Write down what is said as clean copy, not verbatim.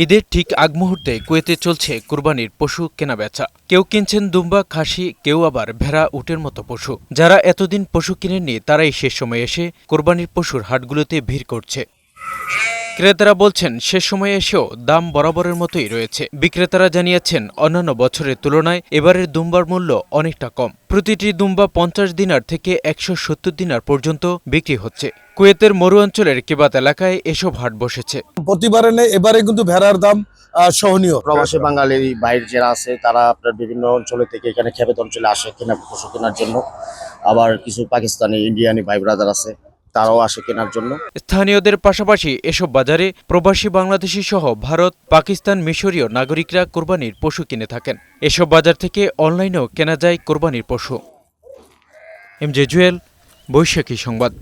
ঈদের ঠিক আগ মুহূর্তে কুয়েতে চলছে কুরবানির পশু কেনাবেচা। কেউ কিনছেন দুম্বা, খাসি, কেউ আবার ভেড়া, উটের মতো পশু। যারা এতদিন পশু কিনেননি তারাই শেষ সময়ে এসে কোরবানির পশুর হাটগুলোতে ভিড় করছে। ক্রেতারা বলছেন শেষ সময়ে এসেও দাম বরাবরের মতোই রয়েছে। বিক্রেতারা জানিয়েছেন অন্যান্য বছরের তুলনায় এবারের দুম্বার মূল্য অনেকটা কম। প্রতিটি দুম্বা 50 দিনার থেকে 170 দিনার পর্যন্ত বিক্রি হচ্ছে। কুয়েতের মরু অঞ্চলের কেবাত এলাকায় এসব হাট বসেছে। প্রতিবারে নেই, এবারে কিন্তু ভেড়ার দাম সহনীয়। প্রবাসী বাঙালি বাইরে যারা আছে তারা আপনার বিভিন্ন অঞ্চলে থেকে এখানে খেবেত অঞ্চলে আসে পশু কেনার জন্য। আবার কিছু পাকিস্তানি, ইন্ডিয়ানি ভাই ব্রাদার আছে, তারাও আসে কেনার জন্য। স্থানীয়দের পাশাপাশি এসব বাজারে প্রবাসী বাংলাদেশি সহ ভারত, পাকিস্তান, মিশরীয় নাগরিকরা কোরবানির পশু কিনে থাকেন। এসব বাজার থেকে অনলাইনেও কেনা যায় কোরবানির পশু। এমজে জুয়েল, বৈশাখী সংবাদ।